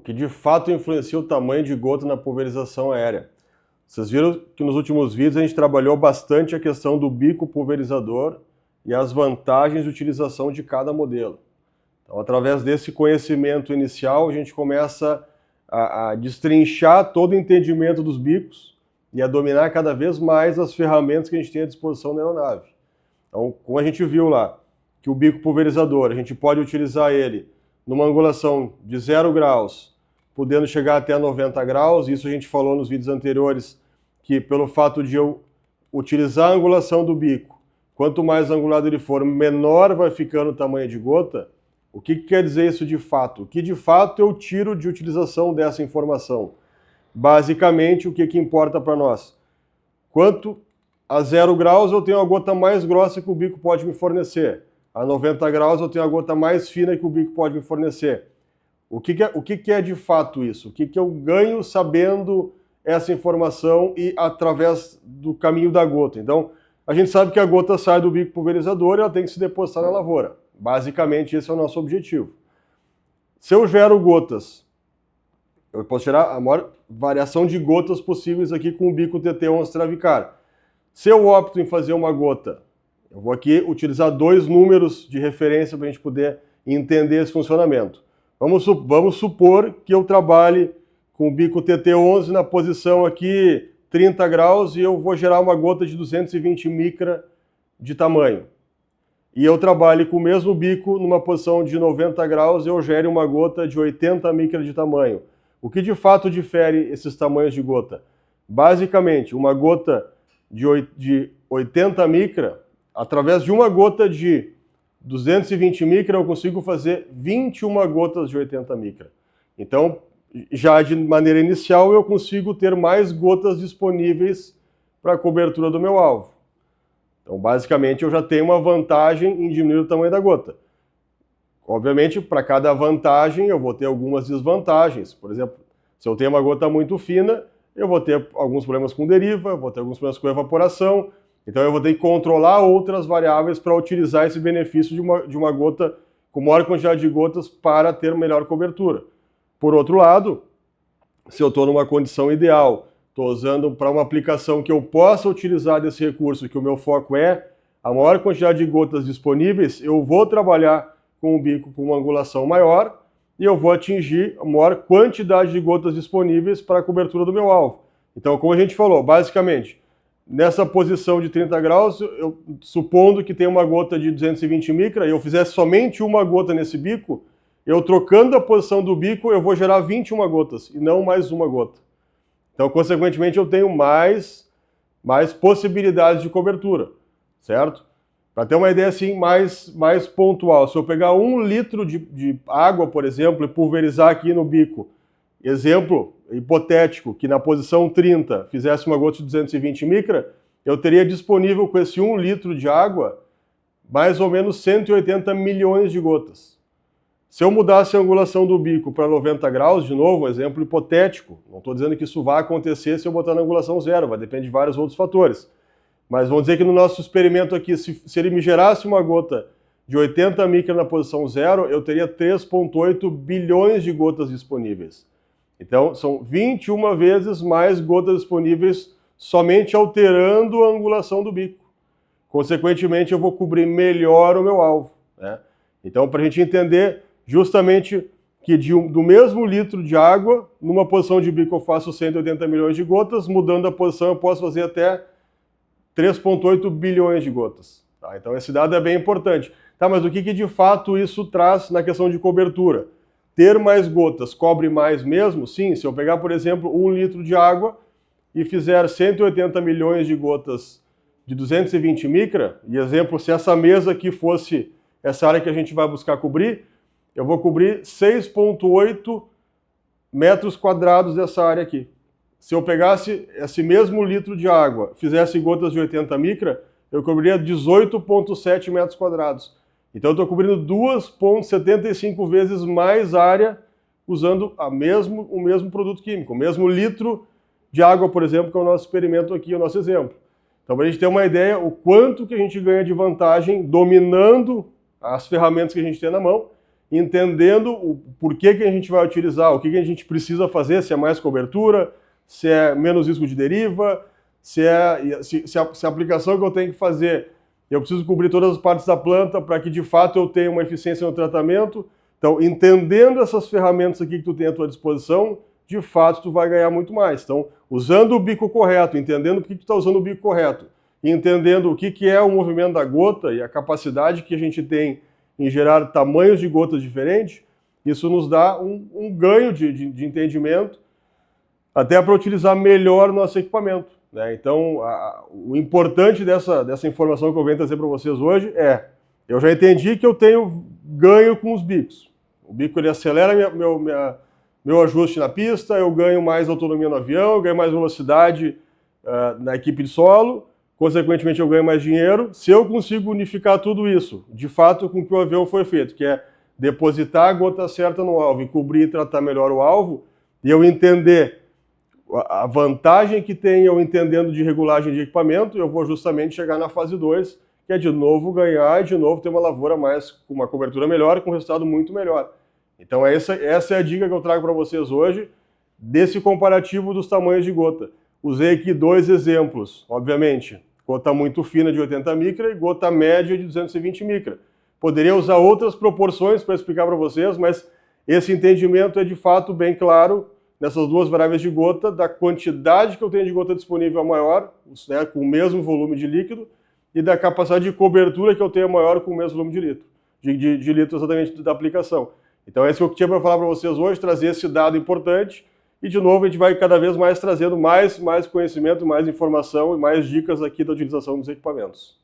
que de fato influencia o tamanho de gota na pulverização aérea. Vocês viram que nos últimos vídeos a gente trabalhou bastante a questão do bico pulverizador e as vantagens de utilização de cada modelo. Então, através desse conhecimento inicial, a gente começa a destrinchar todo o entendimento dos bicos e a dominar cada vez mais as ferramentas que a gente tem à disposição na aeronave. Então, como a gente viu lá, que o bico pulverizador, a gente pode utilizar ele numa angulação de 0 graus, podendo chegar até 90 graus, isso a gente falou nos vídeos anteriores, que pelo fato de eu utilizar a angulação do bico, quanto mais angulado ele for, menor vai ficando o tamanho de gota. O que quer dizer isso de fato? O que de fato eu tiro de utilização dessa informação? Basicamente, o que importa para nós? Quanto a 0 graus eu tenho a gota mais grossa que o bico pode me fornecer. A 90 graus eu tenho a gota mais fina que o bico pode me fornecer. O que é de fato isso? O que eu ganho sabendo essa informação e através do caminho da gota? Então, a gente sabe que a gota sai do bico pulverizador e ela tem que se depositar na lavoura. Basicamente, esse é o nosso objetivo. Se eu gero gotas, eu posso gerar a maior variação de gotas possíveis aqui com o bico TT11 Travicar. Se eu opto em fazer uma gota, eu vou aqui utilizar 2 números de referência para a gente poder entender esse funcionamento. Vamos supor que eu trabalhe com o bico TT11 na posição aqui 30 graus e eu vou gerar uma gota de 220 micra de tamanho. E eu trabalho com o mesmo bico numa posição de 90 graus e eu gere uma gota de 80 micra de tamanho. O que de fato difere esses tamanhos de gota? Basicamente, uma gota de 80 micra, através de uma gota de 220 micra, eu consigo fazer 21 gotas de 80 micra. Então, já de maneira inicial, eu consigo ter mais gotas disponíveis para a cobertura do meu alvo. Então, basicamente, eu já tenho uma vantagem em diminuir o tamanho da gota. Obviamente, para cada vantagem, eu vou ter algumas desvantagens. Por exemplo, se eu tenho uma gota muito fina, eu vou ter alguns problemas com deriva, vou ter alguns problemas com evaporação. Então, eu vou ter que controlar outras variáveis para utilizar esse benefício de uma gota com maior quantidade de gotas para ter melhor cobertura. Por outro lado, se eu estou numa condição ideal, estou usando para uma aplicação que eu possa utilizar desse recurso, que o meu foco é a maior quantidade de gotas disponíveis, eu vou trabalhar com o bico com uma angulação maior e eu vou atingir a maior quantidade de gotas disponíveis para a cobertura do meu alvo. Então, como a gente falou, basicamente, nessa posição de 30 graus, eu, supondo que tem uma gota de 220 micra, e eu fizesse somente uma gota nesse bico, eu trocando a posição do bico, eu vou gerar 21 gotas, e não mais uma gota. Então, consequentemente, eu tenho mais possibilidades de cobertura, certo? Para ter uma ideia assim mais pontual, se eu pegar 1 litro de água, por exemplo, e pulverizar aqui no bico, exemplo hipotético, que na posição 30 fizesse uma gota de 220 micra, eu teria disponível com esse 1 litro de água mais ou menos 180 milhões de gotas. Se eu mudasse a angulação do bico para 90 graus, de novo, um exemplo hipotético, não estou dizendo que isso vai acontecer se eu botar na angulação 0, vai depender de vários outros fatores. Mas vamos dizer que no nosso experimento aqui, se ele me gerasse uma gota de 80 micra na posição 0, eu teria 3,8 bilhões de gotas disponíveis. Então, são 21 vezes mais gotas disponíveis somente alterando a angulação do bico. Consequentemente, eu vou cobrir melhor o meu alvo, né? Então, para a gente entender justamente que do mesmo litro de água, numa posição de bico eu faço 180 milhões de gotas, mudando a posição eu posso fazer até 3,8 bilhões de gotas. Tá? Então esse dado é bem importante. Tá, mas o que de fato isso traz na questão de cobertura? Ter mais gotas cobre mais mesmo? Sim, se eu pegar, por exemplo, 1 litro de água e fizer 180 milhões de gotas de 220 micra, e exemplo, se essa mesa aqui fosse essa área que a gente vai buscar cobrir, eu vou cobrir 6,8 metros quadrados dessa área aqui. Se eu pegasse esse mesmo litro de água, fizesse gotas de 80 micra, eu cobriria 18,7 metros quadrados. Então eu estou cobrindo 2,75 vezes mais área usando o mesmo produto químico, o mesmo litro de água, por exemplo, que é o nosso experimento aqui, o nosso exemplo. Então, para a gente ter uma ideia, o quanto que a gente ganha de vantagem dominando as ferramentas que a gente tem na mão, entendendo o porquê que a gente vai utilizar, o que a gente precisa fazer, se é mais cobertura, se é menos risco de deriva, se a aplicação que eu tenho que fazer, eu preciso cobrir todas as partes da planta para que de fato eu tenha uma eficiência no tratamento. Então, entendendo essas ferramentas aqui que tu tem à tua disposição, de fato tu vai ganhar muito mais. Então, usando o bico correto, entendendo por que tu está usando o bico correto, e entendendo o que é o movimento da gota e a capacidade que a gente tem em gerar tamanhos de gotas diferentes, isso nos dá um ganho de entendimento até para utilizar melhor nosso equipamento, né? Então, o importante dessa informação que eu venho trazer para vocês hoje é, eu já entendi que eu tenho ganho com os bicos. O bico ele acelera meu ajuste na pista, eu ganho mais autonomia no avião, eu ganho mais velocidade na equipe de solo, consequentemente eu ganho mais dinheiro. Se eu consigo unificar tudo isso, de fato, com o que o avião foi feito, que é depositar a gota certa no alvo e cobrir e tratar melhor o alvo, e eu entender a vantagem que tem eu entendendo de regulagem de equipamento, eu vou justamente chegar na fase 2, que é de novo ganhar e de novo ter uma lavoura com uma cobertura melhor e com um resultado muito melhor. Então essa é a dica que eu trago para vocês hoje, desse comparativo dos tamanhos de gota. Usei aqui 2 exemplos, obviamente, gota muito fina de 80 micra e gota média de 220 micra. Poderia usar outras proporções para explicar para vocês, mas esse entendimento é de fato bem claro nessas 2 variáveis de gota, da quantidade que eu tenho de gota disponível maior, né, com o mesmo volume de líquido, e da capacidade de cobertura que eu tenho maior com o mesmo volume de litro, de litro exatamente da aplicação. Então esse é o que eu tinha para falar para vocês hoje, trazer esse dado importante, e de novo a gente vai cada vez mais trazendo mais conhecimento, mais informação e mais dicas aqui da utilização dos equipamentos.